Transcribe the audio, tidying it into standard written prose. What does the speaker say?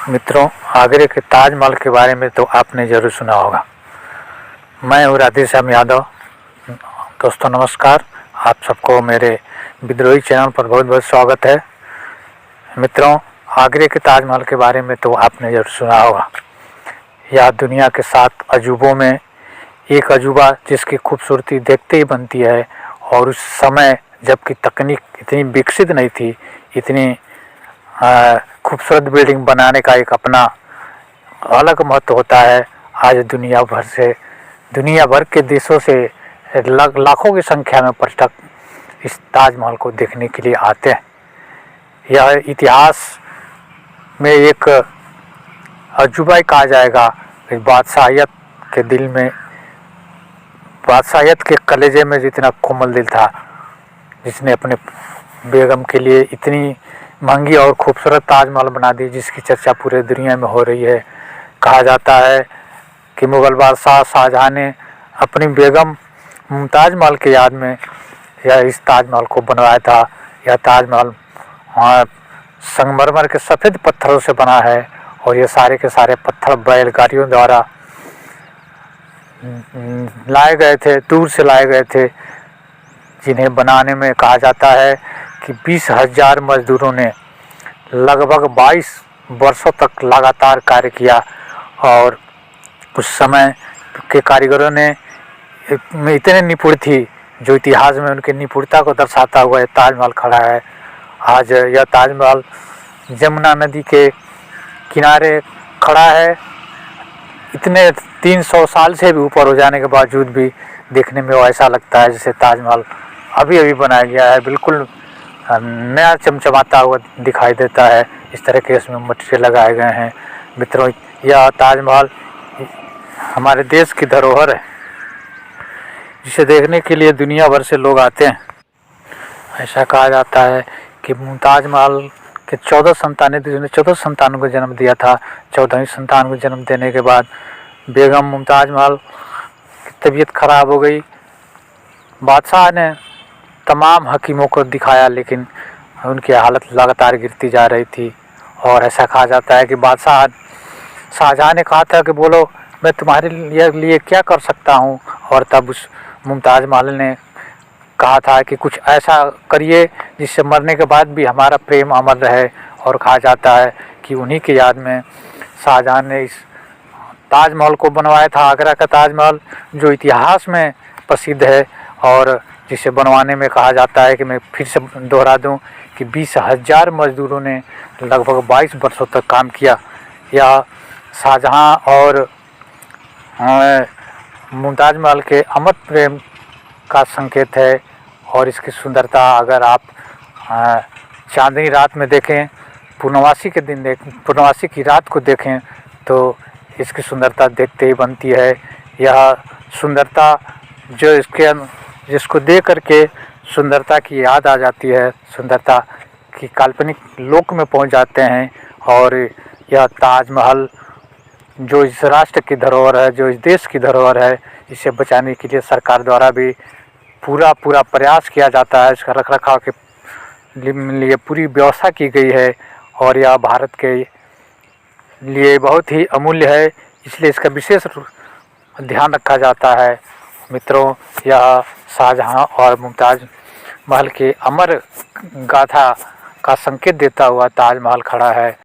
मित्रों, आगरे के ताजमहल के बारे में तो आपने ज़रूर सुना होगा। मैं हूँ राधेश्याम यादव। दोस्तों नमस्कार, आप सबको मेरे विद्रोही चैनल पर बहुत बहुत स्वागत है। मित्रों, आगरे के ताजमहल के बारे में तो आपने ज़रूर सुना होगा। यह दुनिया के 7 अजूबों में एक अजूबा जिसकी खूबसूरती देखते ही बनती है। और उस समय जबकि तकनीक इतनी विकसित नहीं थी, इतनी खूबसूरत बिल्डिंग बनाने का एक अपना अलग महत्व होता है। आज दुनिया भर के देशों से लाखों की संख्या में पर्यटक इस ताजमहल को देखने के लिए आते हैं। यह इतिहास में एक अजूबा ही कहा जाएगा। इस बादशाहियत के दिल में, बादशाहियत के कलेजे में जितना कोमल दिल था, जिसने अपने बेगम के लिए इतनी महंगी और खूबसूरत ताजमहल बना दी, जिसकी चर्चा पूरे दुनिया में हो रही है। कहा जाता है कि मुग़ल बादशाह शाहजहाँ ने अपनी बेगम मुमताज़ महल के याद में इस ताजमहल को बनवाया था। यह ताजमहल संगमरमर के सफ़ेद पत्थरों से बना है और ये सारे के सारे पत्थर बैलगाड़ियों द्वारा लाए गए थे, दूर से लाए गए थे, जिन्हें बनाने में कहा जाता है कि 20,000 मजदूरों ने लगभग 22 वर्षों तक लगातार कार्य किया। और उस समय के कारीगरों ने इतने निपुण थी, जो इतिहास में उनकी निपुणता को दर्शाता हुआ यह ताजमहल खड़ा है। आज यह ताजमहल जमुना नदी के किनारे खड़ा है। इतने 300 साल से भी ऊपर हो जाने के बावजूद भी देखने में ऐसा लगता है जैसे ताजमहल अभी अभी बनाया गया है। बिल्कुल नया चमचमाता हुआ दिखाई देता है। इस तरह के इसमें मटेरियल लगाए गए हैं। मित्रों, यह ताजमहल हमारे देश की धरोहर है, जिसे देखने के लिए दुनिया भर से लोग आते हैं। ऐसा कहा जाता है कि मुमताज़ महल के 14 संतानें थी, जिन्होंने 14 संतानों को जन्म दिया था। 14वीं संतान को जन्म देने के बाद बेगम मुमताज़ महल की तबीयत खराब हो गई। बादशाह ने तमाम हकीमों को दिखाया, लेकिन उनकी हालत लगातार गिरती जा रही थी। और ऐसा कहा जाता है कि बादशाह शाहजहाँ ने कहा था कि बोलो, मैं तुम्हारे लिए क्या कर सकता हूँ। और तब उस मुमताज़ महल ने कहा था कि कुछ ऐसा करिए जिससे मरने के बाद भी हमारा प्रेम अमर रहे। और कहा जाता है कि उन्हीं की याद में शाहजहाँ ने इस ताजमहल को बनवाया था। आगरा का ताजमहल जो इतिहास में प्रसिद्ध है और जिसे बनवाने में कहा जाता है कि मैं फिर से दोहरा दूं कि 20,000 मजदूरों ने लगभग 22 वर्षों तक काम किया। यह शाहजहाँ और मुमताज़ महल के अमर प्रेम का संकेत है। और इसकी सुंदरता अगर आप चांदनी रात में देखें, पूर्णमासी के दिन पूर्णमासी की रात को देखें, तो इसकी सुंदरता देखते ही बनती है। यह सुंदरता जिसको देख करके सुंदरता की याद आ जाती है, सुंदरता की काल्पनिक लोक में पहुंच जाते हैं। और यह ताजमहल जो इस राष्ट्र की धरोहर है, जो इस देश की धरोहर है, इसे बचाने के लिए सरकार द्वारा भी पूरा प्रयास किया जाता है। इसका रखरखाव के लिए पूरी व्यवस्था की गई है। और यह भारत के लिए बहुत ही अमूल्य है, इसलिए इसका विशेष ध्यान रखा जाता है। मित्रों, यह शाहजहाँ और मुमताज़ महल के अमर गाथा का संकेत देता हुआ ताजमहल खड़ा है।